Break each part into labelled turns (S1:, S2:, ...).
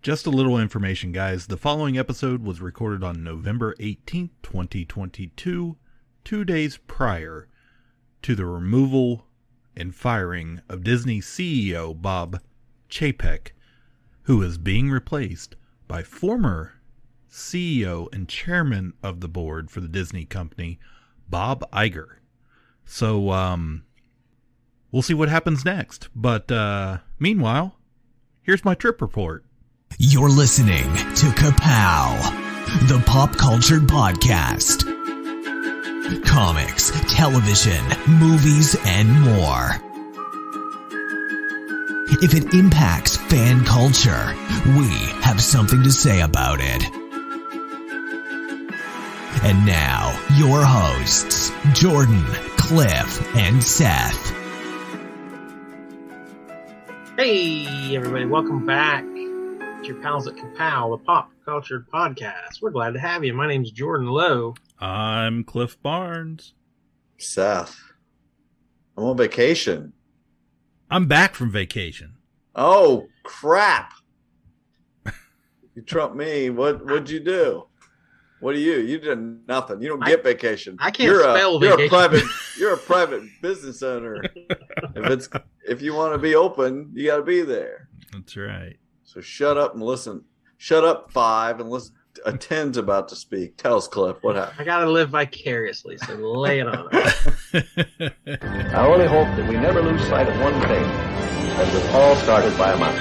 S1: Just a little information, guys. The following episode was recorded on November 18th, 2022, 2 days prior to the removal and firing of Disney CEO Bob Chapek, who is being replaced by former CEO and chairman of the board for the Disney company, Bob Iger. So, we'll see what happens next. But, meanwhile, here's my trip report.
S2: You're listening to Ka-Pow, the pop culture podcast. Comics, television, movies, and more. If it impacts fan culture, we have something to say about it. And now, your hosts, Jordan, Cliff, and Seth.
S3: Hey, everybody, welcome back to your pals at Ka-Pow, the pop culture podcast. We're glad to have you. My name's Jordan Lowe.
S1: I'm Cliff Barnes.
S4: Seth. I'm on vacation.
S1: I'm back from vacation.
S4: Oh, crap. You trumped me. What'd you do? What do you? You did nothing. You don't get vacation.
S3: I can't spell vacation.
S4: You're a private business owner. If you want to be open, you got to be there.
S1: That's right.
S4: So shut up and listen. Shut up, 5, and listen. A 10's about to speak. Tell us, Cliff, what happened?
S3: I got to live vicariously, so lay it on us.
S5: I only hope that we never lose sight of one thing, that was all started by a mouse.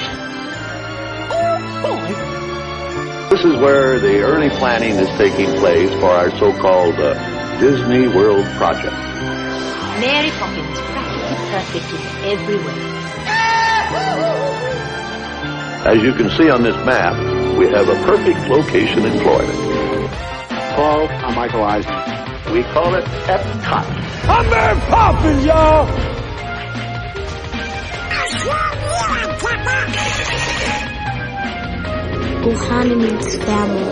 S5: This is where the early planning is taking place for our so-called Disney World project.
S6: Mary Poppins, practically perfect in every way.
S5: As you can see on this map, we have a perfect location in Florida.
S7: Hello, I'm Michael Eisner.
S5: We call it Epcot.
S7: I'm Mary Poppins, y'all!
S6: Ohana means family.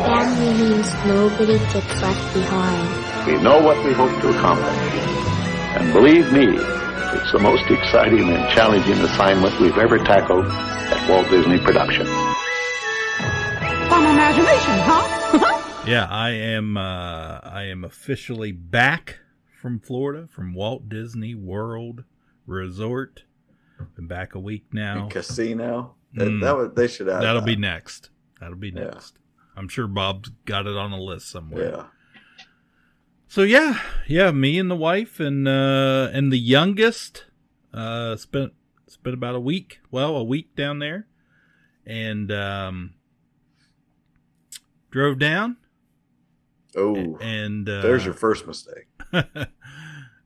S6: Family means nobody gets left behind.
S5: We know what we hope to accomplish. And believe me, it's the most exciting and challenging assignment we've ever tackled at Walt Disney Productions.
S7: Fun imagination, huh?
S1: Yeah, I am officially back from Florida, from Walt Disney World Resort. Been back a week now.
S4: Casino. They should add
S1: That'll
S4: that.
S1: be next. That'll be next. Yeah. I'm sure Bob's got it on a list somewhere.
S4: Yeah.
S1: So yeah, me and the wife and the youngest spent about a week down there, and drove down.
S4: Oh,
S1: and
S4: there's your first mistake.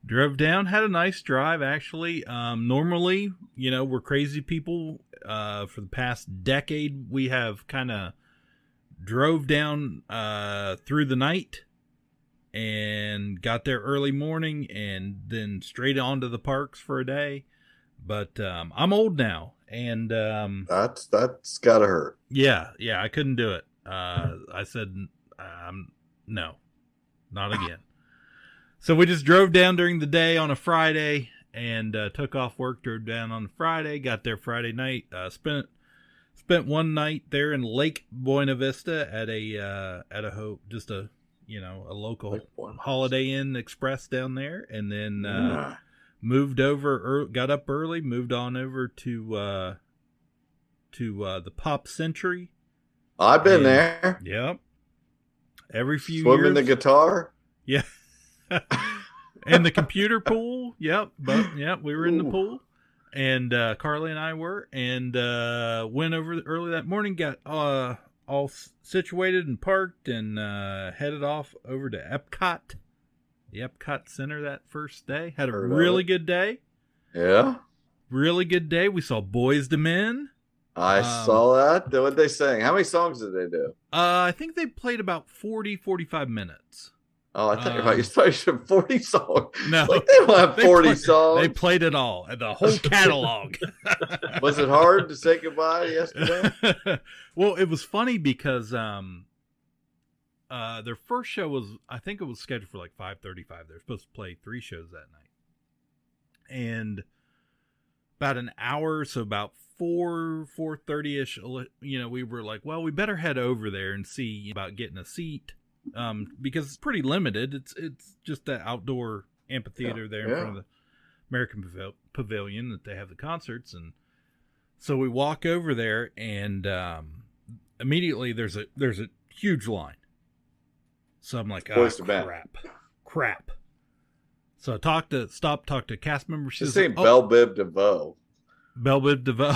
S1: Drove down, had a nice drive actually. Normally, we're crazy people. For the past decade, we have kind of drove down through the night and got there early morning and then straight on to the parks for a day. But I'm old now, and
S4: that's gotta hurt.
S1: Yeah, I couldn't do it. I said, no, not again. So we just drove down during the day on a Friday and took off work, drove down on Friday, got there Friday night, spent one night there in Lake Buena Vista at a local Holiday Inn Express down there, and then moved over, got up early, moved on over to the Pop Century.
S4: I've been there.
S1: Yep. Every few
S4: Swimming
S1: years.
S4: the guitar.
S1: Yeah. And the computer pool. Yep. We were in the pool. And Carly and I were. And went over early that morning, got all situated and parked, and headed off over to Epcot. The Epcot Center that first day. Had a really good day.
S4: Yeah.
S1: Really good day. We saw Boys to Men.
S4: I saw that. What they sang? How many songs did they do?
S1: I think they played about 45 minutes.
S4: Oh, I thought you said 40 songs.
S1: No.
S4: Like they don't have 40 songs.
S1: They played it all, the whole catalog.
S4: Was it hard to say goodbye yesterday?
S1: Well, it was funny because their first show was, I think it was scheduled for like 5:35. They were supposed to play 3 shows that night. And about an hour, so about 4:30ish, we were like, well, we better head over there and see about getting a seat, because it's pretty limited. It's just the outdoor amphitheater there in front of the American Pavilion that they have the concerts. And so we walk over there, and immediately there's a huge line. So I'm like, oh, crap. So I talked to cast members. She's
S4: saying Belle Biv DeVoe.
S1: Belle Biv DeVoe.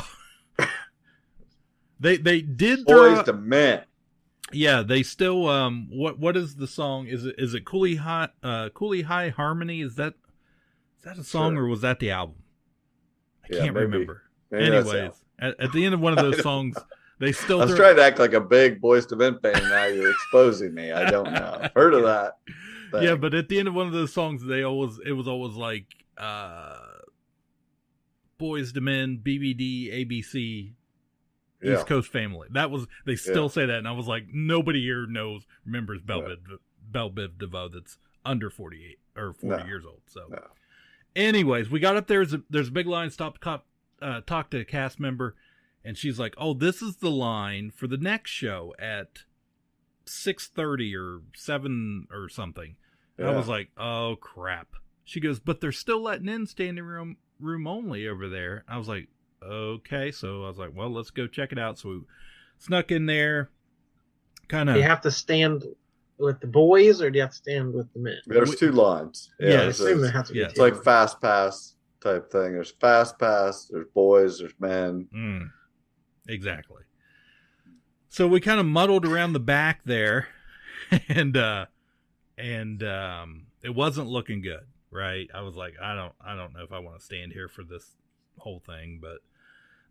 S1: They did
S4: Boys to Men.
S1: Yeah, they still what is the song? Is it Cooley High Harmony? Is that a song, or was that the album? I can't remember.
S4: Maybe
S1: anyways, at the end of one of those songs, they still.
S4: I was trying to act like a big Boys to Men fan. Now you're exposing me. I don't know. I've heard of that. Thing.
S1: Yeah, but at the end of one of those songs, it was always like Boys to Men, BBD, ABC, East Coast Family. They still say that, and I was like, nobody here remembers Belle Biv DeVoe that's under 48 or 40 years old. So, anyways, we got up there. There's a big line. Talk to a cast member, and she's like, "Oh, this is the line for the next show at 6:30 or 7 or something." And I was like, "Oh crap!" She goes, "But they're still letting in standing room only over there." I was like, "Okay." So I was like, "Well, let's go check it out." So we snuck in there. Kind of.
S3: Do you have to stand with the boys, or do you have to stand with the men?
S4: There's two lines.
S3: Yeah, I assume there has to be
S4: it's like fast pass type thing. There's fast pass. There's boys. There's men.
S1: Exactly. So we kind of muddled around the back there, and it wasn't looking good, right? I was like, I don't know if I want to stand here for this whole thing, but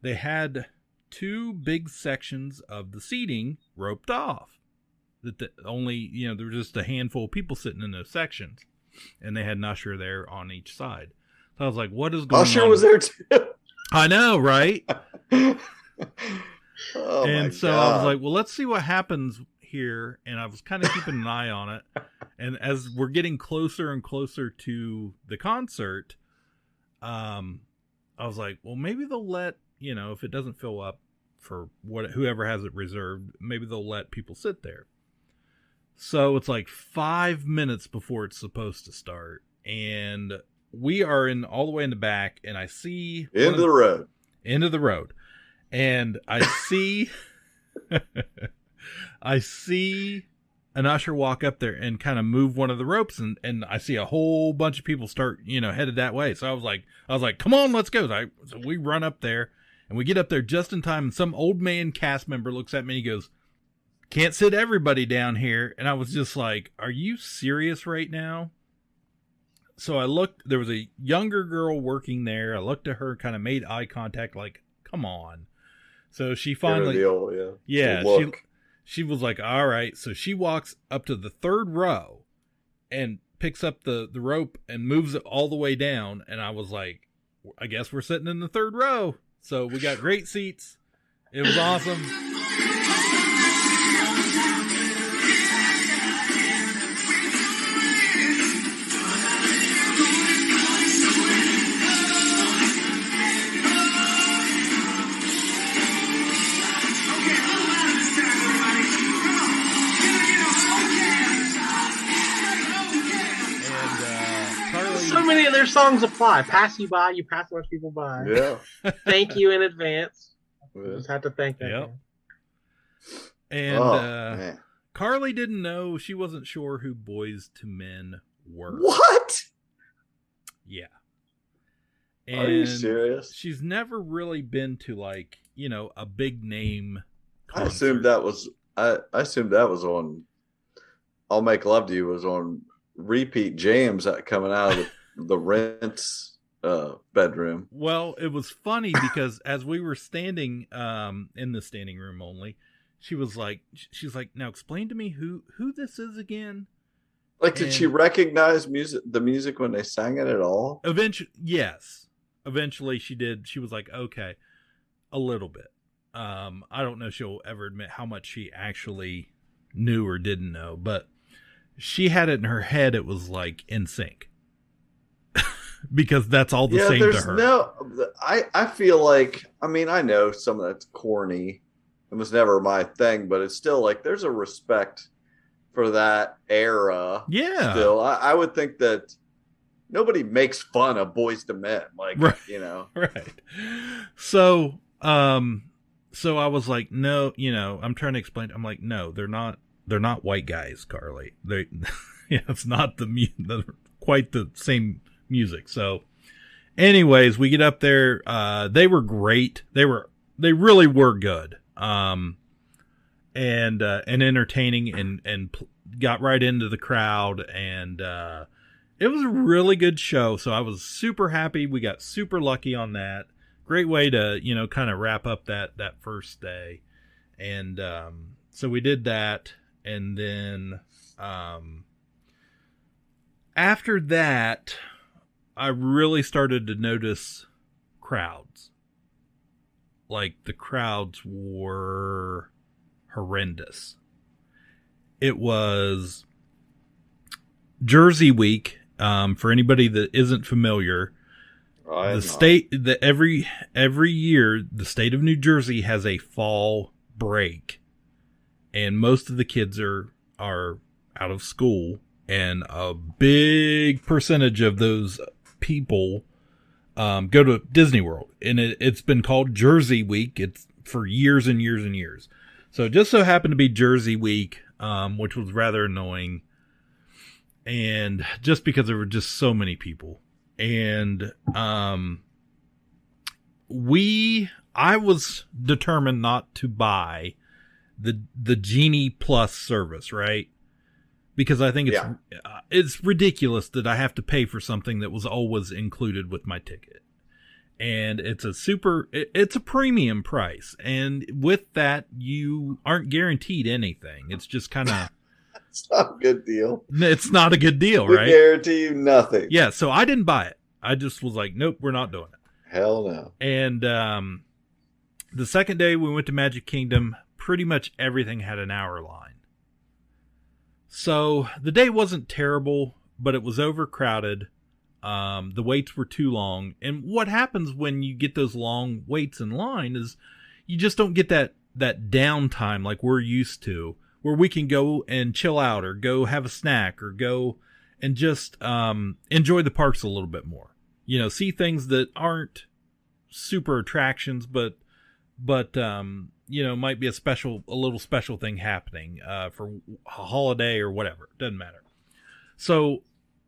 S1: they had two big sections of the seating roped off. That only, there were just a handful of people sitting in those sections, and they had an usher there on each side. So I was like, what is going on?
S4: Usher was there too.
S1: I know, right?
S4: Oh,
S1: and so
S4: God.
S1: I was like, well, let's see what happens here. And I was kind of keeping an eye on it. And as we're getting closer and closer to the concert, I was like, well, maybe they'll let, if it doesn't fill up for whoever has it reserved, maybe they'll let people sit there. So it's like 5 minutes before it's supposed to start. And we are all the way in the back, and I see
S4: End of the road.
S1: And I see an usher walk up there and kind of move one of the ropes, and I see a whole bunch of people start, headed that way. So I was like, come on, let's go. So we run up there, and we get up there just in time, and some old man cast member looks at me and he goes, "Can't sit everybody down here." And I was just like, are you serious right now? So I looked, there was a younger girl working there. I looked at her, kind of made eye contact, like, come on. So she finally, she was like, all right. So she walks up to the third row and picks up the rope and moves it all the way down. And I was like, I guess we're sitting in the third row. So we got great seats. It was awesome.
S3: So many of their songs apply. Pass you by, you pass a bunch of people by.
S4: Yeah.
S3: Thank you in advance. Just have to thank them.
S1: Yep. And Carly didn't know. She wasn't sure who Boys to Men were.
S4: What?
S1: Yeah.
S4: And are you serious?
S1: She's never really been to, like, a big name concert.
S4: I assumed that was on I'll Make Love to You was on repeat jams that coming out of the Rent's bedroom.
S1: Well, it was funny because as we were standing in the standing room only, she's like, now explain to me who this is again.
S4: Like, did she recognize the music when they sang it at all?
S1: Eventually, yes. Eventually she did. She was like, okay, a little bit. I don't know if she'll ever admit how much she actually knew or didn't know, but she had it in her head. It was like NSYNC. because that's all the
S4: Yeah,
S1: same to
S4: there's
S1: her.
S4: no. I feel like, I mean, I know some of that's corny. It was never my thing, but it's still like there's a respect for that era.
S1: Yeah.
S4: Still, I would think that nobody makes fun of Boys to Men, like
S1: Right.
S4: you know.
S1: Right. So I was like, no, you know, I'm trying to explain. I'm like, no, they're not white guys, Carly. Yeah, it's not quite the same music. So anyways, we get up there. They were great. They really were good. And entertaining and got right into the crowd, and it was a really good show. So I was super happy. We got super lucky on that. Great way to, you know, kind of wrap up that first day. And so we did that, and then after that, I really started to notice crowds. Like, the crowds were horrendous. It was Jersey Week. For anybody that isn't familiar, every year the state of New Jersey has a fall break, and most of the kids are out of school, and a big percentage of those people go to Disney World, and it's been called Jersey Week. It's for years and years and years. So it just so happened to be Jersey Week, which was rather annoying. And just because there were just so many people. And I was determined not to buy the Genie Plus service, right? Because I think it's ridiculous that I have to pay for something that was always included with my ticket. And it's a premium price. And with that, you aren't guaranteed anything. It's just kind of...
S4: It's not a good deal.
S1: It's not a good deal,
S4: We
S1: right?
S4: guarantee you nothing.
S1: Yeah, so I didn't buy it. I just was like, nope, we're not doing it.
S4: Hell no.
S1: And the second day we went to Magic Kingdom, pretty much everything had an hour line. So the day wasn't terrible, but it was overcrowded. The waits were too long. And what happens when you get those long waits in line is you just don't get that downtime like we're used to, where we can go and chill out or go have a snack or go and just enjoy the parks a little bit more. You know, see things that aren't super attractions, but you know, might be a little special thing happening for a holiday or whatever. Doesn't matter. So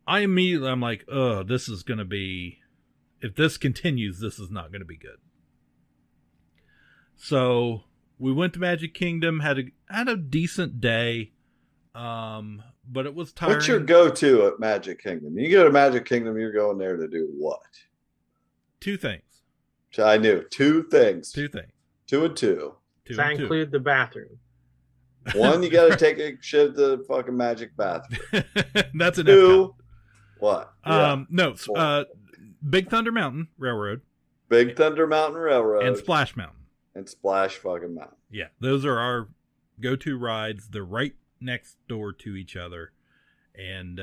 S1: I'm like, oh, this is going to be, if this continues, this is not going to be good. So we went to Magic Kingdom, had a decent day, but it was tiring.
S4: What's your go-to at Magic Kingdom? You go to Magic Kingdom, you're going there to do what?
S1: Two things.
S4: I knew. Two things.
S1: Two things.
S4: Two and two.
S3: Does that include the bathroom?
S4: One, you got to take a shit at the fucking Magic bathroom.
S1: That's enough.
S4: Two, what?
S1: No, Big Thunder Mountain Railroad.
S4: Big Thunder Mountain Railroad.
S1: And Splash Mountain.
S4: And Splash fucking Mountain.
S1: Yeah, those are our go-to rides. They're right next door to each other. And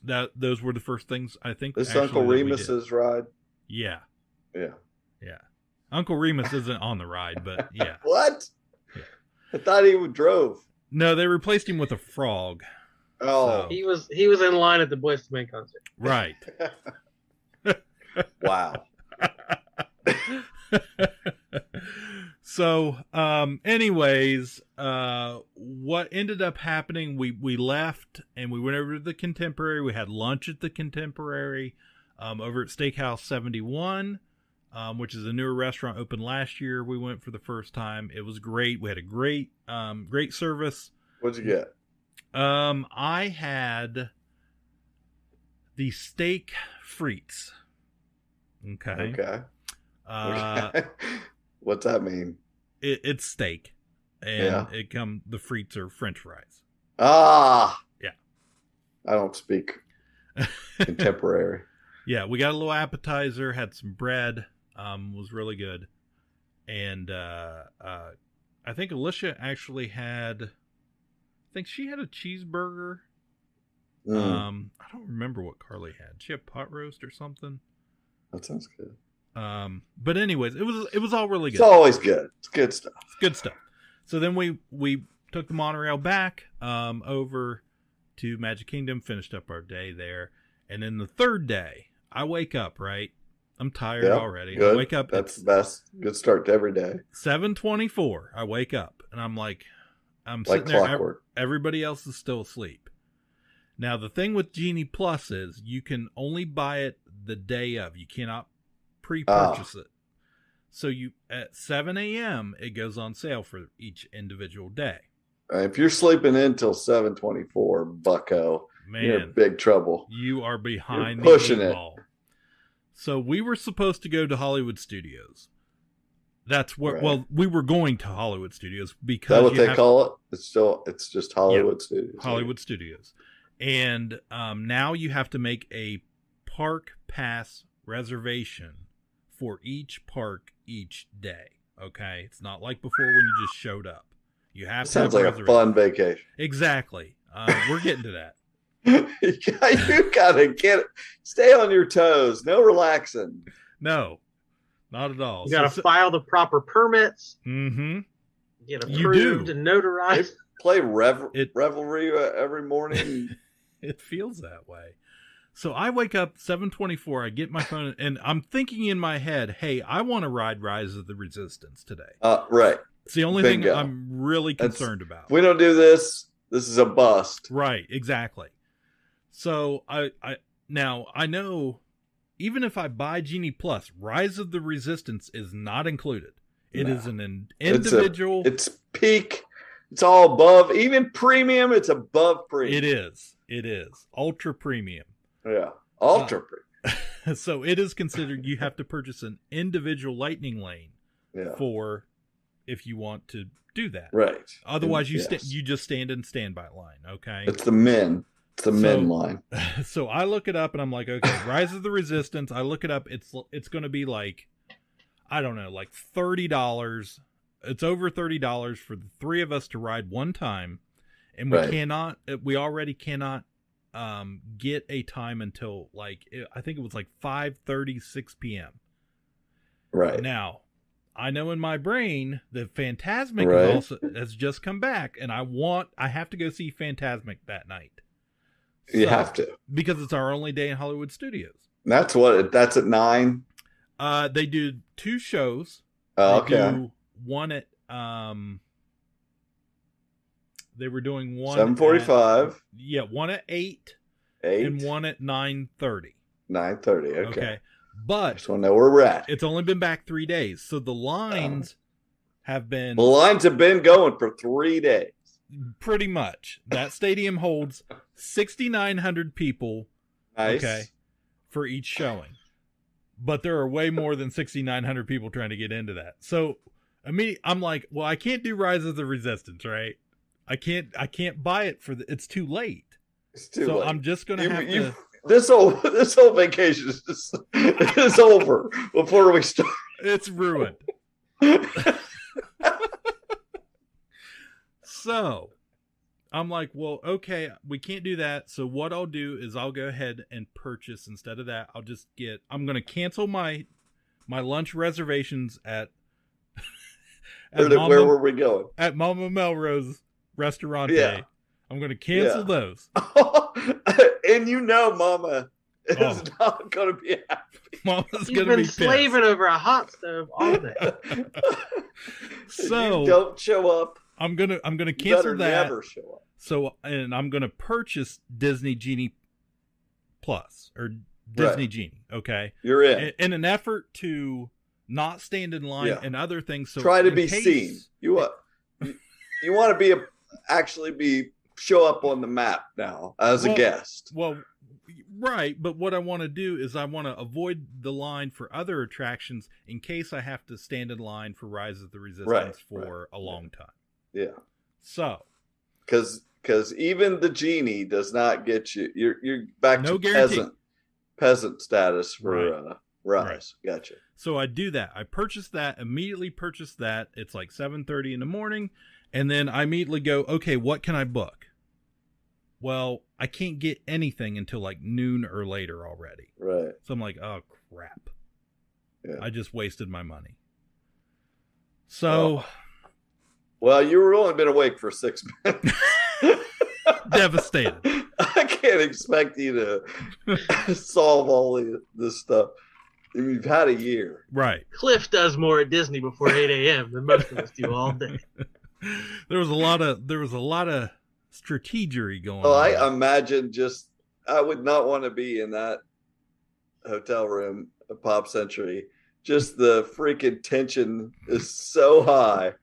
S1: those were the first things, I think.
S4: This Uncle Remus's ride?
S1: Yeah.
S4: Yeah.
S1: Yeah. Uncle Remus isn't on the ride, but yeah.
S4: What?
S1: Yeah.
S4: I thought he drove.
S1: No, they replaced him with a frog.
S4: Oh.
S3: So. He was in line at the Boys to Men concert.
S1: Right.
S4: Wow.
S1: So, anyways, what ended up happening, we left and we went over to the Contemporary. We had lunch at the Contemporary, over at Steakhouse 71, which is a newer restaurant opened last year. We went for the first time. It was great. We had a great service.
S4: What'd you get?
S1: I had the steak frites. Okay.
S4: Okay. What's that mean?
S1: It's steak, and the frites are French fries.
S4: Ah.
S1: Yeah.
S4: I don't speak contemporary.
S1: Yeah, we got a little appetizer, had some bread, was really good, and I think Alicia actually had, she had a cheeseburger. I don't remember what Carly had. She had pot roast or something.
S4: That sounds good.
S1: But anyways, it was all really good.
S4: It's always good. It's good stuff.
S1: It's good stuff. So then we took the monorail back over to Magic Kingdom, finished up our day there, and then the third day, I wake up, right? I'm tired already.
S4: Good.
S1: I wake up.
S4: That's the best. Good start to every day.
S1: 7:24. I wake up and I'm like
S4: Like
S1: sitting
S4: clockwork.
S1: there. Everybody else is still asleep. Now the thing with Genie Plus is you can only buy it the day of. You cannot pre-purchase it. So you at 7 a.m. it goes on sale for each individual day.
S4: If you're sleeping in till 7:24, bucko, you're in big trouble.
S1: You are behind
S4: You're pushing
S1: the
S4: it.
S1: ball. So we were supposed to go to Hollywood Studios. That's where.
S4: Right.
S1: Well, we were going to Hollywood Studios
S4: Is
S1: because
S4: that what they call it? It's just Hollywood Studios.
S1: Hollywood Studios, and now you have to make a park pass reservation for each park each day. Okay, it's not like before when you just showed up. You have to
S4: Sounds
S1: have
S4: like a fun vacation.
S1: Exactly. We're getting to that.
S4: You gotta stay on your toes. No relaxing.
S1: No, not at all.
S3: You got to file the proper permits.
S1: Mm-hmm.
S3: Get approved and notarized.
S4: Play revelry every morning.
S1: It feels that way. So I wake up 7:24. I get my phone, and I'm thinking in my head, "Hey, I want to ride Rise of the Resistance today."
S4: Right.
S1: It's the only thing I'm really concerned about.
S4: If we don't do this, this is a bust.
S1: Right. Exactly. So I now I know even if I buy Genie Plus, Rise of the Resistance is not included. It is an individual.
S4: It's peak. It's all above. Even premium, it's above premium.
S1: It is. Ultra premium.
S4: Yeah. Ultra premium.
S1: So it is considered you have to purchase an individual lightning lane for if you want to do that.
S4: Right.
S1: Otherwise, you just stand in standby line. Okay.
S4: It's the men. It's the men line.
S1: So I look it up and I'm like, okay, Rise of the Resistance. I look it up. It's going to be like, I don't know, like $30. It's over $30 for the three of us to ride one time, and we already cannot get a time until I think it was like 5:30, 6 p.m.
S4: Right.
S1: Now, I know in my brain that Fantasmic has just come back, and I have to go see Fantasmic that night.
S4: You have to.
S1: Because it's our only day in Hollywood Studios.
S4: That's at 9.
S1: They do 2 shows.
S4: Oh,
S1: They
S4: okay.
S1: do one at they were doing one
S4: 7:45.
S1: One at 8 and one at 9:30.
S4: 9:30. Okay.
S1: But
S4: Just want to know where we're at.
S1: it's only been back 3 days, so the lines have been
S4: The lines have been going for 3 days.
S1: pretty much. That stadium holds 6,900 people.
S4: Nice.
S1: Okay, for each showing. But there are way more than 6,900 people trying to get into that. So I'm like, well, I can't do Rise of the Resistance, right? I can't buy it it's too late.
S4: It's too
S1: so
S4: late.
S1: I'm just gonna have to.
S4: This whole vacation is over before we start.
S1: It's ruined. So I'm like, well, okay, we can't do that. So what I'll do is I'll go ahead and purchase instead of that. I'm going to cancel my lunch reservations at
S4: where were we going?
S1: At Mama Melrose Restaurante.
S4: Yeah.
S1: I'm going to cancel those.
S4: And Mama is not going to be happy.
S1: Mama's
S3: You've
S1: going to be
S3: been
S1: pissed.
S3: slaving over a hot stove all day.
S1: So
S4: you don't show up.
S1: I'm gonna
S4: You
S1: cancel
S4: better
S1: that.
S4: never show up.
S1: So, and I'm gonna purchase Disney Genie Plus or Disney Genie. Okay,
S4: You're in.
S1: In an effort to not stand in line and other things. So
S4: try to be seen. You want to show up on the map now as a guest.
S1: Well, right. But what I want to do is I want to avoid the line for other attractions in case I have to stand in line for Rise of the Resistance for a long time.
S4: Yeah.
S1: So,
S4: because even the genie does not get you. You're back
S1: no
S4: to
S1: guarantee.
S4: peasant status for Rise.
S1: Right.
S4: Gotcha.
S1: So I do that. I immediately purchase that. It's like 7:30 in the morning. And then I immediately go, okay, what can I book? well, I can't get anything until like noon or later already.
S4: Right.
S1: So I'm like, oh crap.
S4: Yeah.
S1: I just wasted my money. So.
S4: Well, you were only been awake for 6 minutes.
S1: Devastated.
S4: I can't expect you to solve all this stuff. You've had a year.
S1: Right.
S3: Cliff does more at Disney before 8 a.m. than most of us do all day.
S1: There was a lot of strategery going on.
S4: I imagine I would not want to be in that hotel room at Pop Century. Just the freaking tension is so high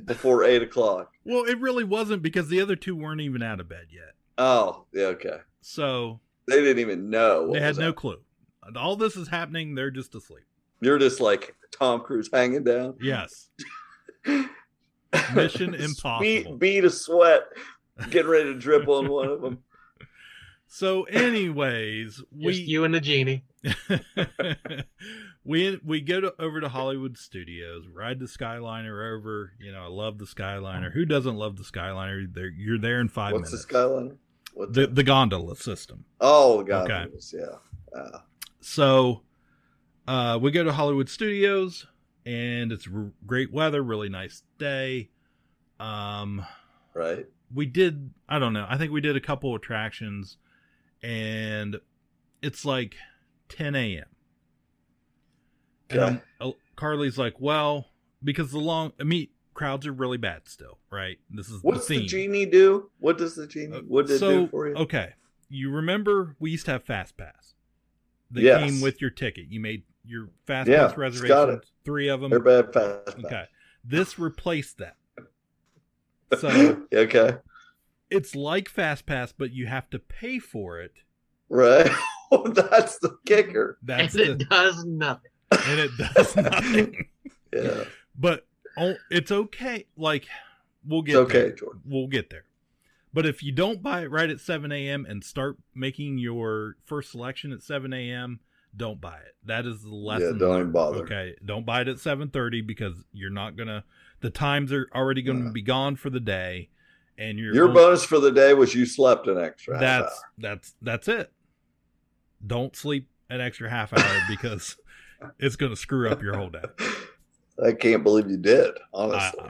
S4: before 8 o'clock.
S1: Well, it really wasn't because the other two weren't even out of bed yet.
S4: Oh, yeah, okay.
S1: So
S4: they didn't even know.
S1: They had no clue. All this is happening. They're just asleep.
S4: You're just like Tom Cruise hanging down.
S1: Yes. Mission impossible.
S4: Bead of sweat, getting ready to drip on one of them.
S1: So, anyways,
S3: just you and the genie.
S1: We go over to Hollywood Studios, ride the Skyliner over. You know, I love the Skyliner. Who doesn't love the Skyliner? You're there in 5 minutes.
S4: What's the Skyliner?
S1: The gondola system.
S4: Oh, the gondolas, okay. Yeah.
S1: So, we go to Hollywood Studios, and it's great weather, really nice day.
S4: Right.
S1: We did, I don't know, I think we did a couple attractions, and it's like 10 a.m.
S4: Okay.
S1: And Carly's like, well, because crowds are really bad still, right? This is
S4: What's
S1: the theme.
S4: The genie do? What does the genie? What did it do for you?
S1: Okay, you remember we used to have Fast Pass. They came with your ticket. You made your Fast Pass reservations.
S4: Got it.
S1: 3 of them.
S4: They're bad Fast Pass.
S1: Okay, this replaced that. So
S4: okay,
S1: it's like Fast Pass, but you have to pay for it.
S4: Right. Well, that's the kicker.
S3: It does nothing.
S1: And it does nothing.
S4: Yeah.
S1: But it's okay. Like, we'll get there.
S4: Jordan.
S1: We'll get there. But if you don't buy it right at 7 a.m. and start making your first selection at 7 a.m., don't buy it. That is the lesson.
S4: Yeah, don't even bother.
S1: Okay. Don't buy it at 7:30 because you're not going to, the times are already going to be gone for the day. And your
S4: bonus for the day was you slept an extra half hour.
S1: That's it. Don't sleep an extra half hour because it's going to screw up your whole day.
S4: I can't believe you did, honestly.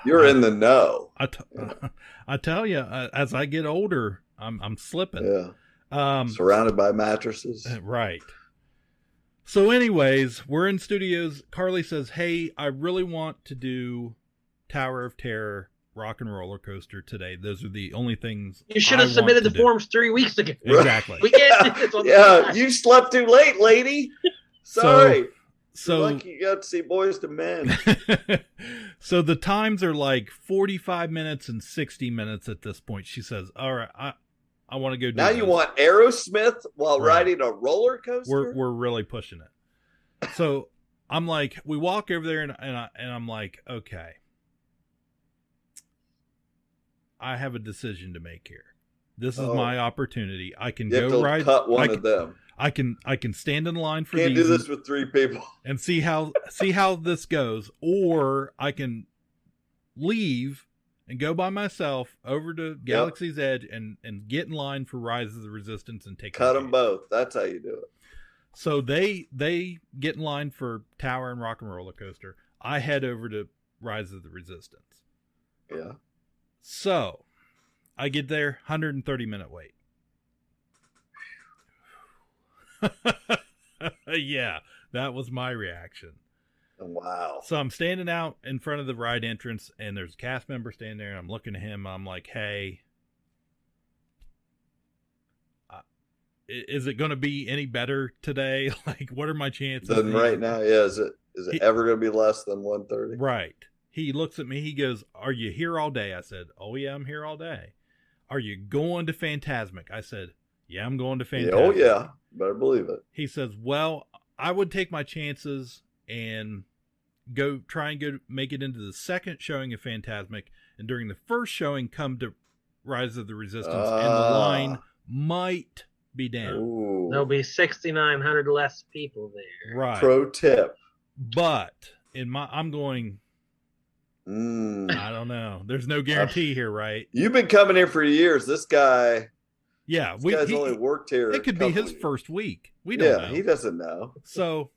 S1: You're
S4: in the know.
S1: I tell you, as I get older, I'm slipping.
S4: Yeah. Surrounded by mattresses.
S1: Right. So anyways, we're in studios. Carly says, hey, I really want to do Tower of Terror, Rock and Roller Coaster today. Those are the only things
S3: you should have submitted the forms 3 weeks ago.
S1: Exactly.
S3: We can't do this on
S4: the you slept too late, lady. Sorry.
S1: So
S4: lucky you got to see Boys to Men.
S1: So the times are like 45 minutes and 60 minutes at this point. She says, all right, I want to go do
S4: now
S1: this.
S4: You want Aerosmith while riding a roller coaster?
S1: We're really pushing it. So I'm like, we walk over there and I'm like, okay, I have a decision to make here. This is my opportunity. I can go ride.
S4: Cut one of them.
S1: I can stand in line for
S4: Can't
S1: these
S4: do this with 3 people
S1: and see how this goes, or I can leave and go by myself over to Galaxy's Edge and get in line for Rise of the Resistance and take
S4: cut them both. That's how you do it.
S1: So they get in line for Tower and Rock and Roller Coaster. I head over to Rise of the Resistance.
S4: Yeah.
S1: So I get there, 130-minute wait. Yeah, that was my reaction.
S4: Wow.
S1: So I'm standing out in front of the ride entrance, and there's a cast member standing there, and I'm looking at him. I'm like, hey, is it going to be any better today? Like, what are my chances?
S4: Then right now, yeah. Is it ever going to be less than 130?
S1: Right. He looks at me. He goes, are you here all day? I said, oh, yeah, I'm here all day. Are you going to Fantasmic? I said, yeah, I'm going to Fantasmic.
S4: Yeah, oh, yeah. Better believe it.
S1: He says, well, I would take my chances and go make it into the second showing of Fantasmic, and during the first showing come to Rise of the Resistance, and the line might be down.
S4: Ooh.
S3: There'll be 6,900 less people there.
S1: Right.
S4: Pro tip.
S1: But I'm going, I don't know. There's no guarantee here, right?
S4: You've been coming here for years. This guy.
S1: Yeah,
S4: this guy's only worked here.
S1: It could be his first week. We don't know.
S4: He doesn't know.
S1: So,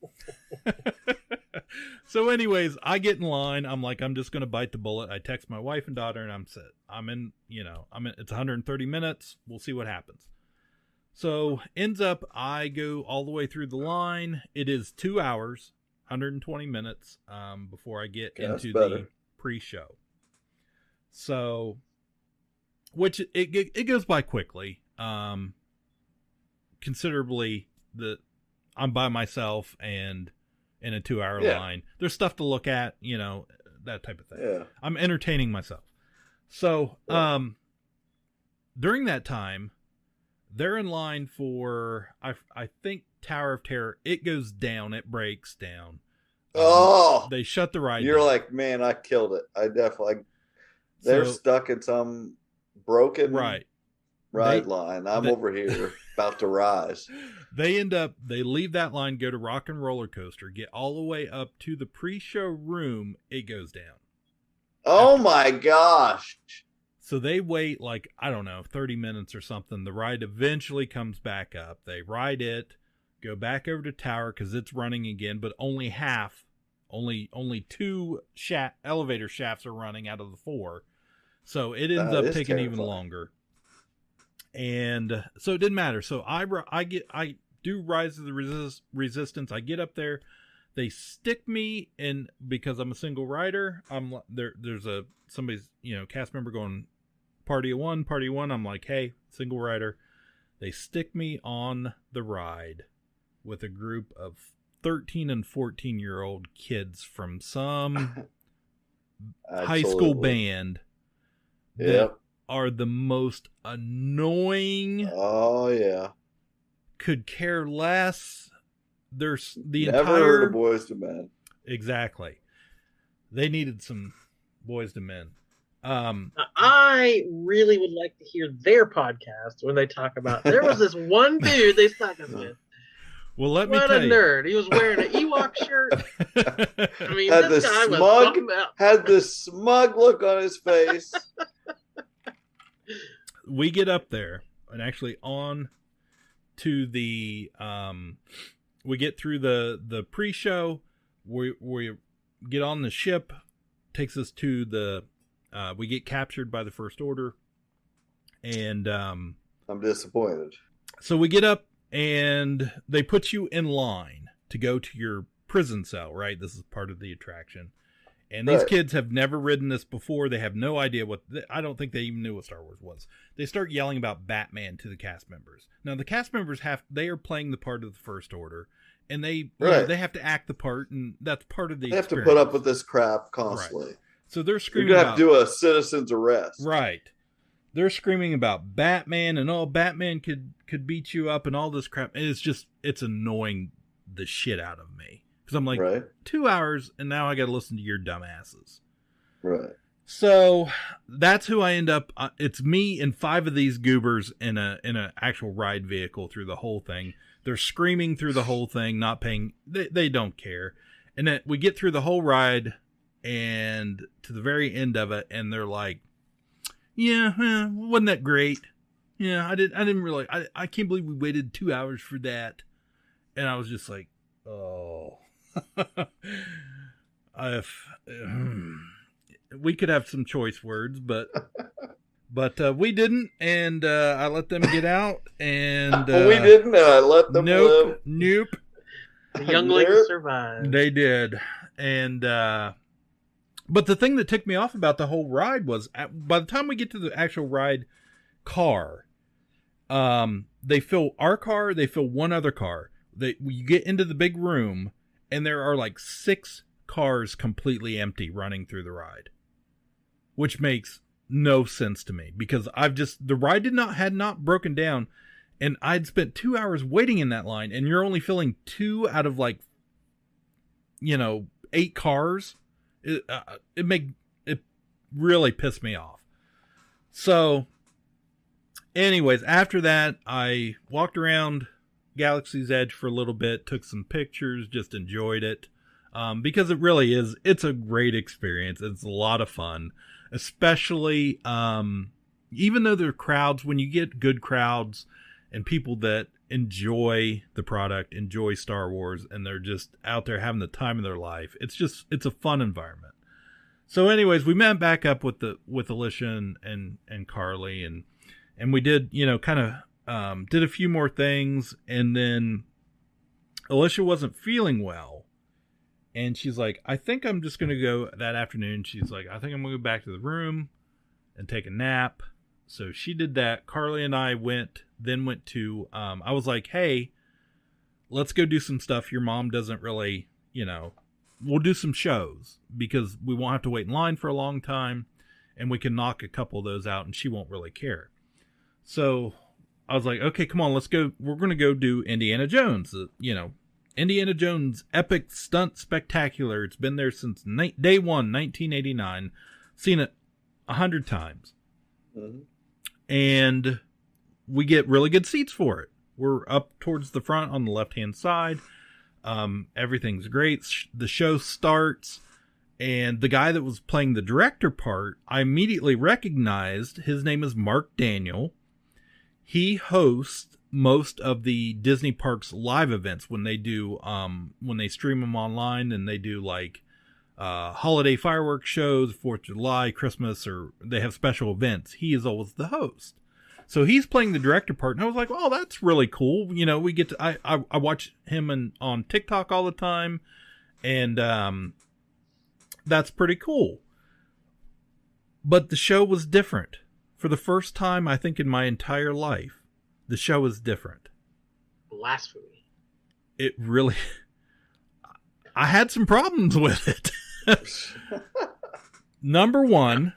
S1: anyways, I get in line. I'm like, I'm just going to bite the bullet. I text my wife and daughter, and I'm set. It's 130 minutes. We'll see what happens. So, ends up, I go all the way through the line. It is 2 hours, 120 minutes before I get into the pre-show. So, which it goes by quickly. Considerably. I'm by myself and in a 2 hour line. There's stuff to look at, that type of thing.
S4: Yeah.
S1: I'm entertaining myself. So, during that time, they're in line for, I think, Tower of Terror. It goes down. It breaks down. They shut the ride
S4: You're
S1: down.
S4: like, man, I killed it. They're stuck in some broken ride line. I'm over here about to rise.
S1: They leave that line, go to Rock and Roller Coaster, get all the way up to the pre-show room. It goes down.
S4: Oh my gosh.
S1: So they wait 30 minutes or something. The ride eventually comes back up. They ride it, go back over to Tower because it's running again, but only half. Only two elevator shafts are running out of the 4. So it ends up taking even longer. And so it didn't matter. So I do Rise of the Resistance. I get up there. They stick me in because I'm a single rider. I'm there. There's somebody's cast member going party of one. I'm like, hey, single rider. They stick me on the ride with a group of 13 and 14-year-old kids from some high school band that are the most annoying.
S4: Oh yeah.
S1: Could care less. There's the
S4: Never
S1: entire
S4: heard of Boys to Men.
S1: Exactly. They needed some Boys to Men.
S3: I really would like to hear their podcast when they talk about. There was this one dude they stuck us with.
S1: Well, let me
S3: what
S1: tell
S3: a
S1: you.
S3: nerd! He was wearing an Ewok shirt. I mean,
S4: Had
S3: this guy was talking about.
S4: Had this smug look on his face.
S1: We get up there and actually on to the we get through the pre-show. We get on the ship, takes us to the we get captured by the First Order, and I'm
S4: disappointed.
S1: So we get up and they put you in line to go to your prison cell, right? This is part of the attraction. And these kids have never ridden this before. They have no idea I don't think they even knew what Star Wars was. They start yelling about Batman to the cast members. Now the cast members they are playing the part of the First Order, and they have to act the part, and that's part of the experience.
S4: They have to put up with this crap constantly.
S1: Right. So they're screaming
S4: You're going to have to do a citizen's arrest.
S1: Right. They're screaming about Batman and Batman could beat you up and all this crap. And it's annoying the shit out of me. Because I'm like, 2 hours and now I got to listen to your dumbasses.
S4: Right.
S1: So that's who I end up. It's me and 5 of these goobers in a actual ride vehicle through the whole thing. They're screaming through the whole thing, not paying. They don't care. And then we get through the whole ride and to the very end of it, and they're like, "Yeah, wasn't that great? Yeah, I didn't really. I can't believe we waited 2 hours for that." And I was just like, "Oh." We could have some choice words, but we didn't, and I let them get out, and
S4: we didn't. I let them live.
S1: Nope.
S3: The younglings survived.
S1: They did, and but the thing that ticked me off about the whole ride was, by the time we get to the actual ride car, they fill our car, they fill one other car. You get into the big room, and there are like 6 cars completely empty running through the ride, which makes no sense to me because the ride had not broken down, and I'd spent 2 hours waiting in that line, and you're only filling 2 out of 8 cars. It really pissed me off. So anyways, after that, I walked around Galaxy's Edge for a little bit, took some pictures, just enjoyed it. because it really is. It's a great experience. It's a lot of fun, especially even though there are crowds. When you get good crowds and people that enjoy the product, enjoy Star Wars, and they're just out there having the time of their life, it's a fun environment. So anyways, we met back up with Alicia and Carly, and we did, kind of did a few more things, and then Alicia wasn't feeling well, and she's like, I think I'm just going to go that afternoon. She's like, I think I'm going to go back to the room and take a nap. So she did that. Carly and I went to, I was like, hey, let's go do some stuff. Your mom doesn't really, we'll do some shows because we won't have to wait in line for a long time, and we can knock a couple of those out and she won't really care. So I was like, okay, come on, let's go. We're going to go do Indiana Jones, Indiana Jones Epic Stunt Spectacular. It's been there since day one, 1989. Seen it 100 times. Mm-hmm. And we get really good seats for it. We're up towards the front on the left-hand side. Everything's great. The show starts, and the guy that was playing the director part, I immediately recognized. His name is Mark Daniel. He hosts most of the Disney Parks live events when they do, when they stream them online, and they do like holiday fireworks shows, 4th of July, Christmas, or they have special events. He is always the host. So he's playing the director part, and I was like, oh, that's really cool. We get to, I watch him on TikTok all the time, and that's pretty cool. But the show was different. For the first time, I think, in my entire life, the show is different.
S3: Blasphemy.
S1: It really, I had some problems with it. Number one,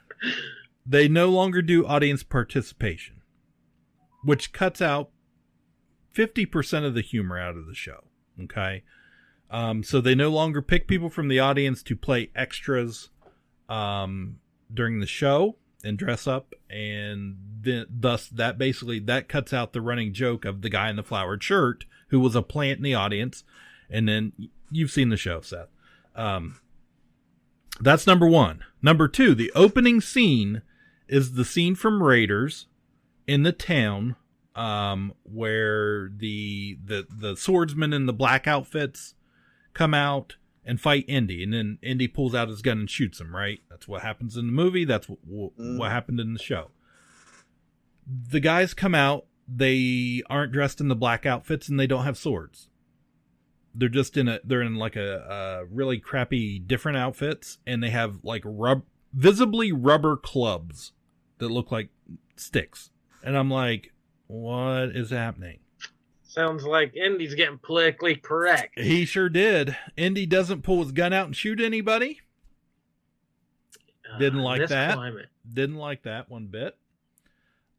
S1: they no longer do audience participation, which cuts out 50% of the humor out of the show. Okay. So they no longer pick people from the audience to play extras during the show and dress up, and thus that cuts out the running joke of the guy in the flowered shirt who was a plant in the audience. And then you've seen the show, Seth. That's number one. Number two, the opening scene is the scene from Raiders in the town, where the swordsmen in the black outfits come out and fight Indy, and then Indy pulls out his gun and shoots him, right? That's what happens in the movie. That's what happened in the show. The guys come out, they aren't dressed in the black outfits, and they don't have swords. They're just they're in like a really crappy different outfits, and they have like visibly rubber clubs that look like sticks. And I'm like, what is happening?
S3: Sounds like Indy's getting politically correct.
S1: He sure did. Indy doesn't pull his gun out and shoot anybody. Didn't like that. Climate. Didn't like that one bit.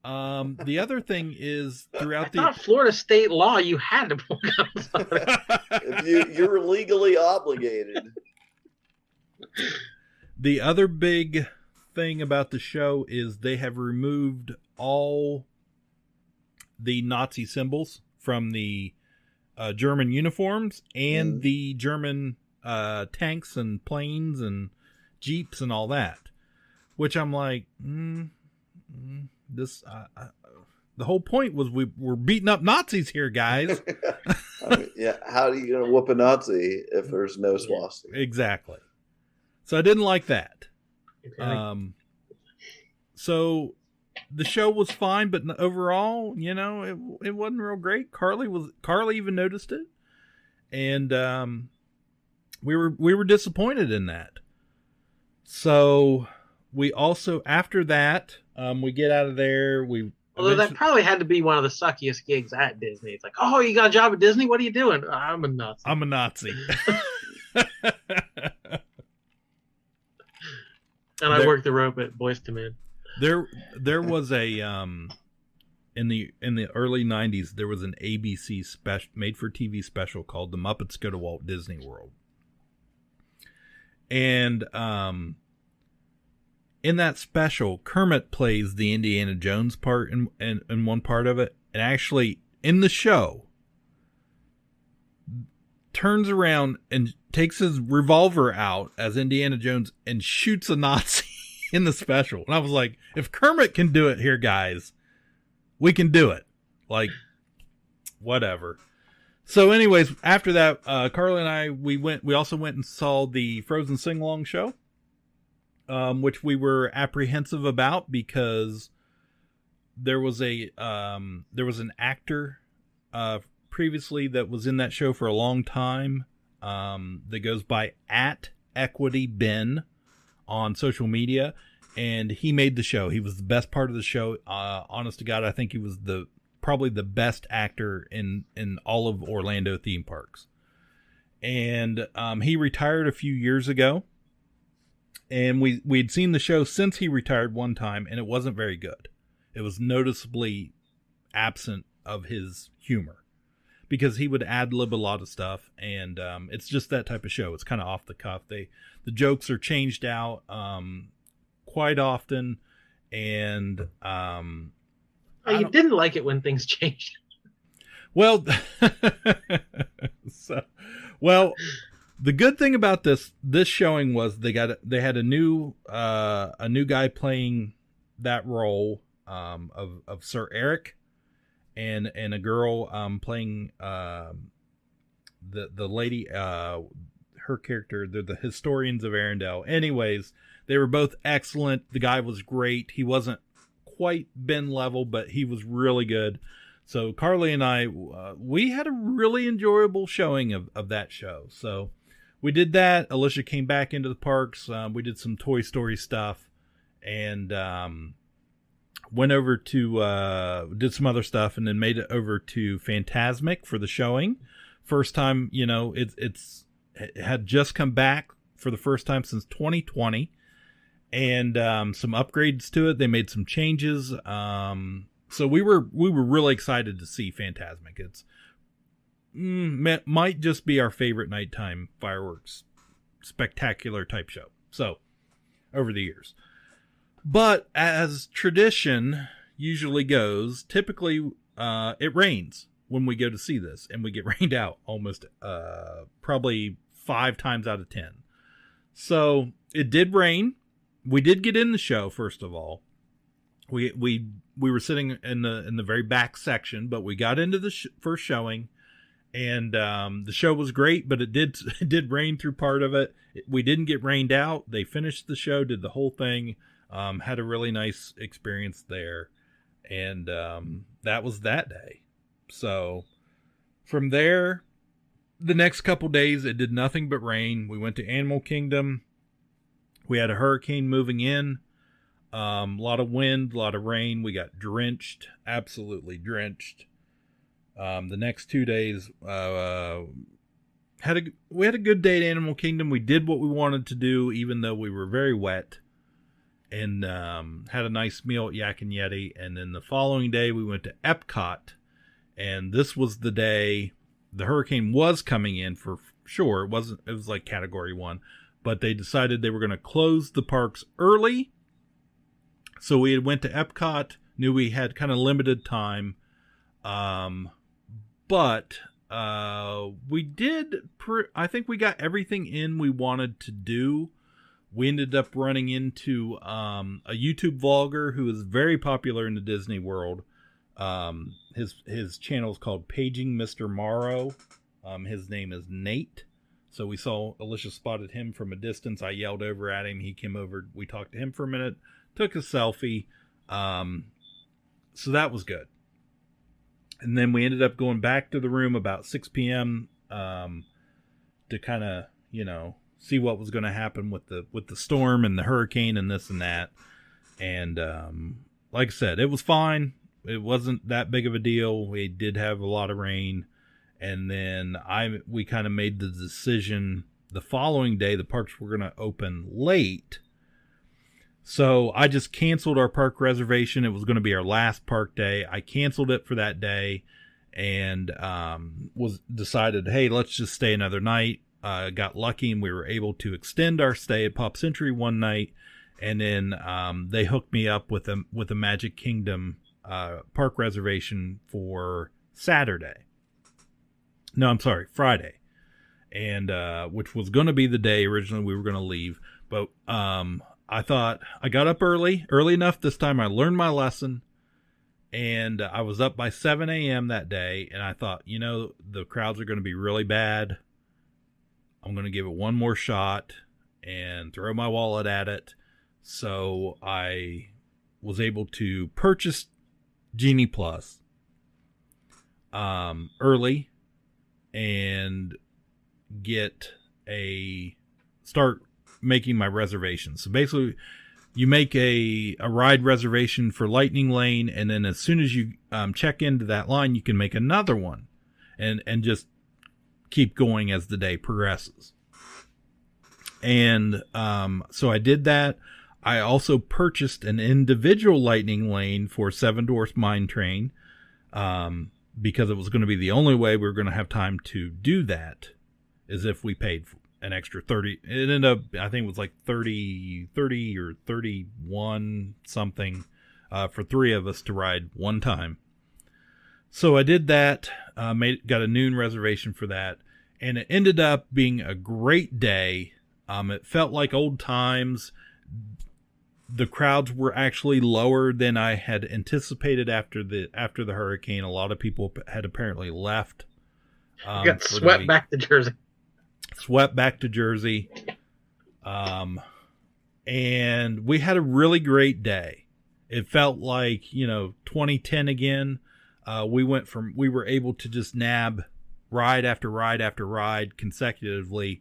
S1: The other thing is throughout
S3: I thought Florida state law, you had to pull guns out.
S4: You're legally obligated.
S1: The other big thing about the show is they have removed all the Nazi symbols from the German uniforms and the German tanks and planes and jeeps and all that, which I'm like, this. The whole point was we're beating up Nazis here, guys.
S4: I mean, yeah, how are you going to whoop a Nazi if there's no swastika?
S1: Exactly. So I didn't like that. Okay. So the show was fine, but overall, it wasn't real great. Carly even noticed it, and we were disappointed in that. So we also, after that, we get out of there.
S3: Although that probably had to be one of the suckiest gigs at Disney. It's like, oh, you got a job at Disney? What are you doing? I'm a Nazi. And I worked the rope at Boys to Men.
S1: There was a in the early 90s there was an ABC special made for TV special called The Muppets Go to Walt Disney World. And in that special, Kermit plays the Indiana Jones part in one part of it. And actually in the show, turns around and takes his revolver out as Indiana Jones and shoots a Nazi in the special. And I was like, if Kermit can do it here, guys, we can do it. Like, whatever. So anyways, after that, Carly and I, we also went and saw the Frozen Sing-Along show, which we were apprehensive about because there was an actor, previously that was in that show for a long time, that goes by @EquityBen on social media, and he made the show. He was the best part of the show. Honest to God, I think he was probably the best actor in all of Orlando theme parks. And he retired a few years ago, and we'd seen the show since he retired one time, and it wasn't very good. It was noticeably absent of his humor because he would ad-lib a lot of stuff, and it's just that type of show. It's kind of off the cuff. The jokes are changed out quite often, and
S3: you didn't like it when things changed.
S1: Well, the good thing about this showing was they had a new guy playing that role of Sir Eric, and a girl playing the lady, her character. They're the historians of Arendelle. Anyways, they were both excellent. The guy was great. He wasn't quite Ben level, but he was really good. So Carly and I, we had a really enjoyable showing of that show. So we did that. Alicia came back into the parks. We did some Toy Story stuff, and went over to did some other stuff, and then made it over to Fantasmic for the showing. First time, it had just come back for the first time since 2020, and some upgrades to it. They made some changes. So we were really excited to see Fantasmic. It's might just be our favorite nighttime fireworks spectacular type show. So over the years. But as tradition usually goes, typically it rains when we go to see this, and we get rained out almost probably 5 times out of 10. So it did rain. We did get in the show, first of all. We were sitting in the very back section, but we got into the first showing, and the show was great, but it did rain through part of it. We didn't get rained out. They finished the show, did the whole thing. Had a really nice experience there, and that was that day. So from there, the next couple days, it did nothing but rain. We went to Animal Kingdom. We had a hurricane moving in, a lot of wind, a lot of rain. We got drenched, absolutely drenched. The next 2 days, we had a good day at Animal Kingdom. We did what we wanted to do, even though we were very wet. And had a nice meal at Yak and Yeti. And then the following day, we went to Epcot. And this was the day the hurricane was coming in for sure. It was like Category 1. But they decided they were going to close the parks early. So we went to Epcot. Knew we had kind of limited time. But we did... I think we got everything in we wanted to do. We ended up running into a YouTube vlogger who is very popular in the Disney world. His channel is called Paging Mr. Morrow. His name is Nate. So we saw Alicia spotted him from a distance. I yelled over at him. He came over. We talked to him for a minute. Took a selfie. So that was good. And then we ended up going back to the room about 6 p.m. To kind of, see what was going to happen with the storm and the hurricane and this and that. And like I said, it was fine. It wasn't that big of a deal. We did have a lot of rain. And then we kind of made the decision the following day. The parks were going to open late. So I just canceled our park reservation. It was going to be our last park day. I canceled it for that day and decided, hey, let's just stay another night. Got lucky and we were able to extend our stay at Pop Century one night, and then they hooked me up with a Magic Kingdom park reservation for Friday. and which was going to be the day originally we were going to leave. But I thought I got up early enough this time. I learned my lesson, and I was up by 7 a.m. that day, and I thought, the crowds are going to be really bad. I'm going to give it one more shot and throw my wallet at it. So I was able to purchase Genie Plus early and start making my reservations. So basically, you make a ride reservation for Lightning Lane, and then as soon as you check into that line, you can make another one, and just keep going as the day progresses. And so I did that. I also purchased an individual Lightning Lane for Seven Dwarfs Mine Train, because it was going to be the only way we were going to have time to do that, is if we paid an extra 30. It ended up, I think it was like 30 or 31 something for three of us to ride one time. So I did that, got a noon reservation for that, and it ended up being a great day. It felt like old times. The crowds were actually lower than I had anticipated after the hurricane. A lot of people had apparently left.
S3: Got swept back to Jersey.
S1: And we had a really great day. It felt like, 2010 again. We were able to just nab ride after ride after ride consecutively,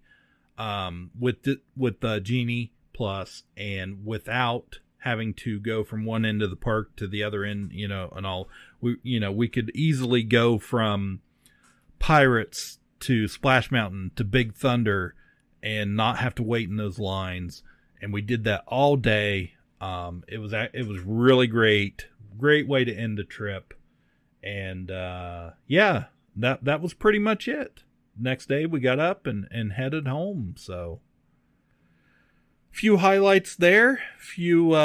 S1: with the Genie Plus, and without having to go from one end of the park to the other end, and all. We could easily go from Pirates to Splash Mountain to Big Thunder and not have to wait in those lines. And we did that all day. It was really great way to end the trip. And that was pretty much it. Next day we got up and headed home. So a few highlights there, a few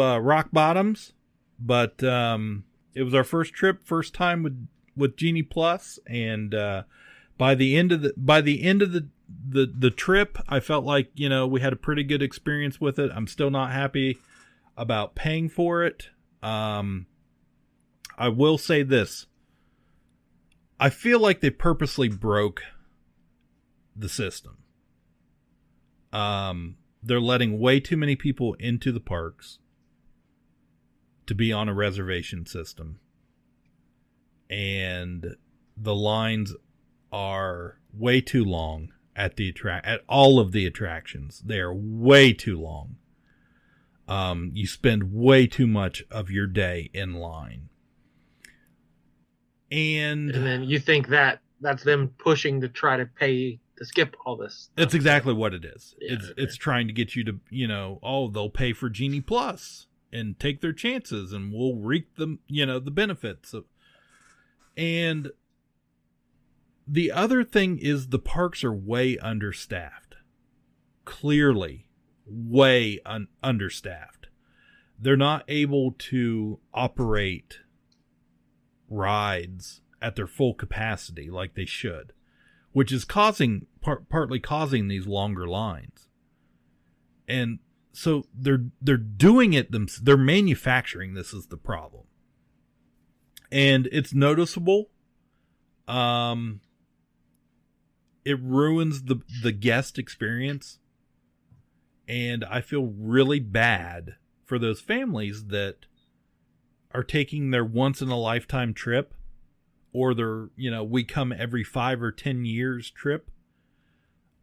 S1: rock bottoms, but it was our first time with Genie Plus, and by the end of the trip, I felt like we had a pretty good experience with it. I'm still not happy about paying for it. I will say this: I feel like they purposely broke the system. They're letting way too many people into the parks to be on a reservation system. And the lines are way too long at all of the attractions. They are way too long. You spend way too much of your day in line. And
S3: then you think that's them pushing to try to pay to skip all this.
S1: That's exactly what it is.
S3: Yeah,
S1: it's trying to get you to, they'll pay for Genie Plus and take their chances, and we'll reap them, the benefits of. And the other thing is the parks are way understaffed. Clearly way understaffed. They're not able to operate rides at their full capacity like they should, which is partly causing these longer lines. And so they're doing it they're manufacturing this is the problem. And it's noticeable. It ruins the guest experience. And I feel really bad for those families that are taking their once in a lifetime trip, or their, we come every 5 or 10 years trip.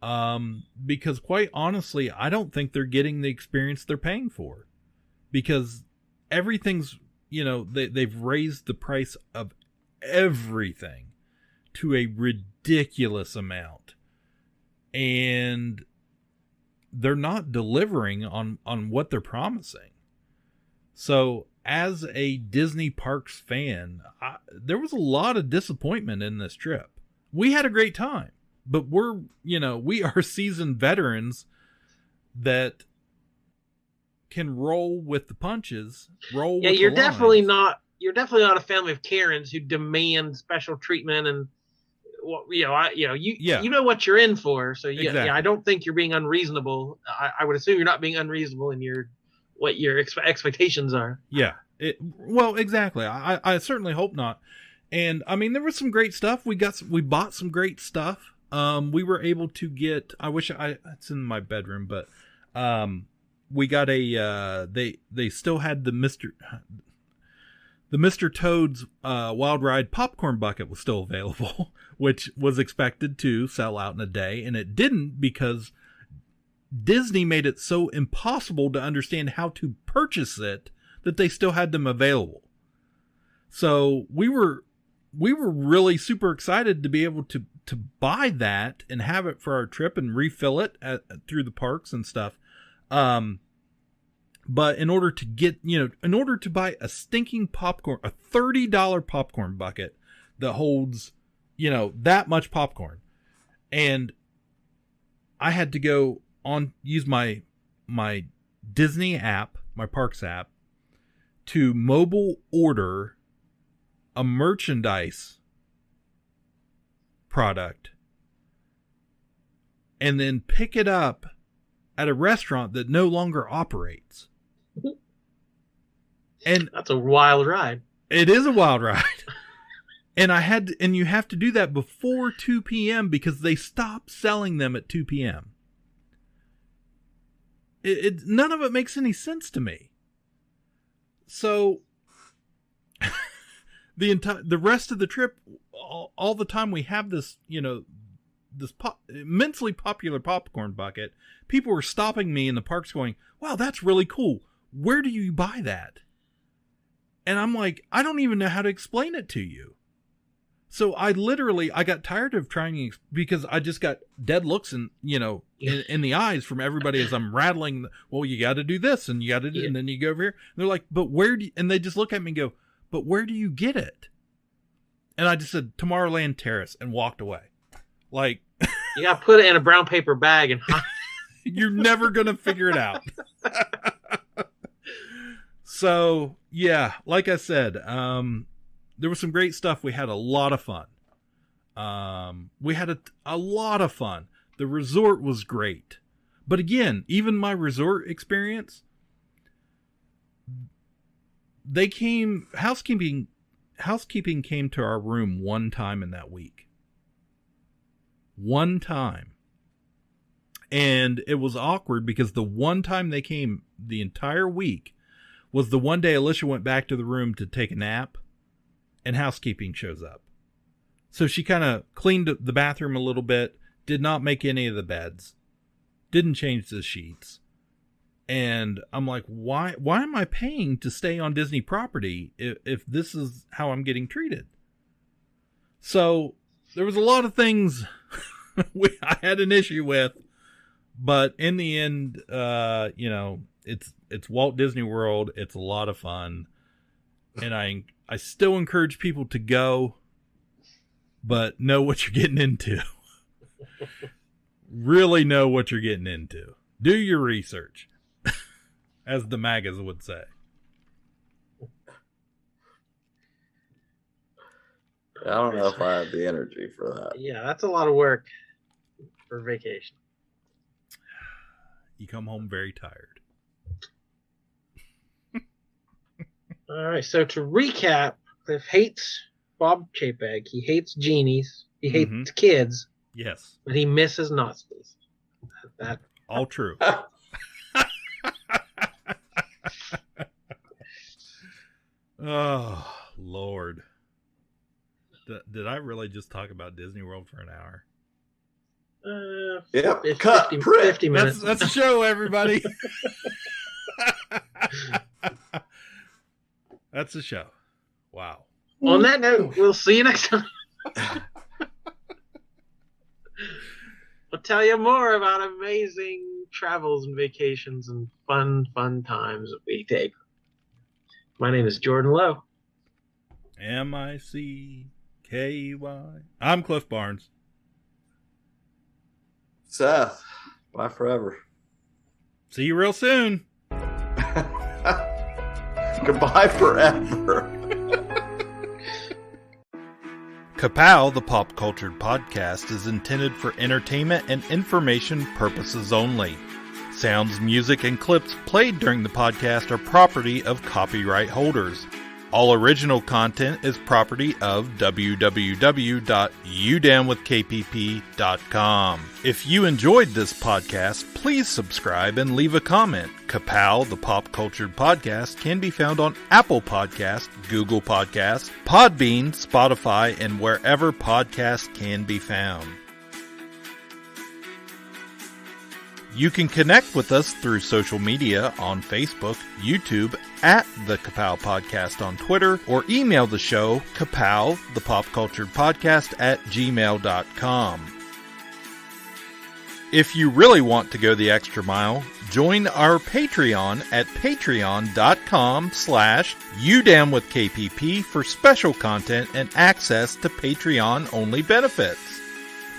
S1: Because quite honestly, I don't think they're getting the experience they're paying for, because everything's, they've raised the price of everything to a ridiculous amount, and they're not delivering on what they're promising. So as a Disney Parks fan, there was a lot of disappointment in this trip. We had a great time, but we are seasoned veterans that can roll with the punches.
S3: You're definitely not a family of Karens who demand special treatment and well, you know what you're in for. So
S1: Exactly.
S3: I don't think you're being unreasonable. I would assume you're not being unreasonable in what your expectations are.
S1: Yeah. Well, exactly. I certainly hope not. And I mean, there was some great stuff. We bought some great stuff. We were able to get, it's in my bedroom, but, we got they still had the Mr. Toad's, Wild Ride popcorn bucket was still available, which was expected to sell out in a day. And it didn't, because Disney made it so impossible to understand how to purchase it that they still had them available. So we were really super excited to be able to buy that and have it for our trip and refill it through the parks and stuff. But in order to buy a stinking popcorn, a $30 popcorn bucket that holds, that much popcorn, and I had to go use my Disney app, my Parks app, to mobile order a merchandise product and then pick it up at a restaurant that no longer operates. And
S3: that's a wild ride.
S1: It is a wild ride. And you have to do that before 2 p.m. because they stop selling them at 2 p.m. None of it makes any sense to me. So the rest of the trip, all the time we have this, this immensely popular popcorn bucket, people were stopping me in the parks going, wow, that's really cool. Where do you buy that? And I'm like, I don't even know how to explain it to you. So I got tired of trying, because I just got dead looks in the eyes from everybody as I'm rattling. Well, you got to do this and you got to do, and then you go over here. And they're like, but where do you, and they just look at me and go, but where do you get it? And I just said, Tomorrowland Terrace, and walked away. Like,
S3: you got to put it in a brown paper bag and
S1: you're never going to figure it out. So, yeah, like I said, there was some great stuff. We had a lot of fun. We had a lot of fun. The resort was great. But again, even my resort experience, housekeeping came to our room one time in that week. One time. And it was awkward because the one time they came the entire week was the one day Alicia went back to the room to take a nap, and housekeeping shows up. So she kind of cleaned the bathroom a little bit, did not make any of the beds, didn't change the sheets. And I'm like, why am I paying to stay on Disney property if this is how I'm getting treated? So there was a lot of things I had an issue with, but in the end, it's Walt Disney World. It's a lot of fun. And I still encourage people to go, but know what you're getting into. Really know what you're getting into. Do your research, as the magas would say.
S4: I don't know if I have the energy for that.
S3: Yeah, that's a lot of work for vacation.
S1: You come home very tired.
S3: All right, so to recap, Cliff hates Bob Chapek. He hates genies. He hates kids.
S1: Yes.
S3: But he misses Nazis. That
S1: all true. Oh, Lord. Did I really just talk about Disney World for an hour?
S4: Yep.
S3: 50 minutes.
S1: That's a show, everybody. That's a show. Wow.
S3: On that note, we'll see you next time. We'll tell you more about amazing travels and vacations and fun times that we take. My name is Jordan Lowe.
S1: Mickey. I'm Cliff Barnes.
S4: Seth. Bye forever.
S1: See you real soon.
S4: Goodbye forever.
S1: Ka-Pow, the pop cultured podcast, is intended for entertainment and information purposes only. Sounds, music, and clips played during the podcast are property of copyright holders. All original content is property of www.udownwithkpp.com. If you enjoyed this podcast, please subscribe and leave a comment. Ka-Pow, the pop cultured podcast, can be found on Apple Podcasts, Google Podcasts, Podbean, Spotify, and wherever podcasts can be found. You can connect with us through social media on Facebook, YouTube, at the Ka-Pow Podcast on Twitter, or email the show, Ka-Pow, the pop cultured podcast, @gmail.com. If you really want to go the extra mile, join our Patreon at patreon.com/udownwithkpp for special content and access to Patreon-only benefits.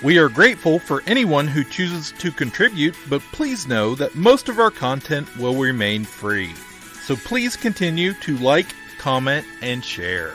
S1: We are grateful for anyone who chooses to contribute, but please know that most of our content will remain free. So please continue to like, comment, and share.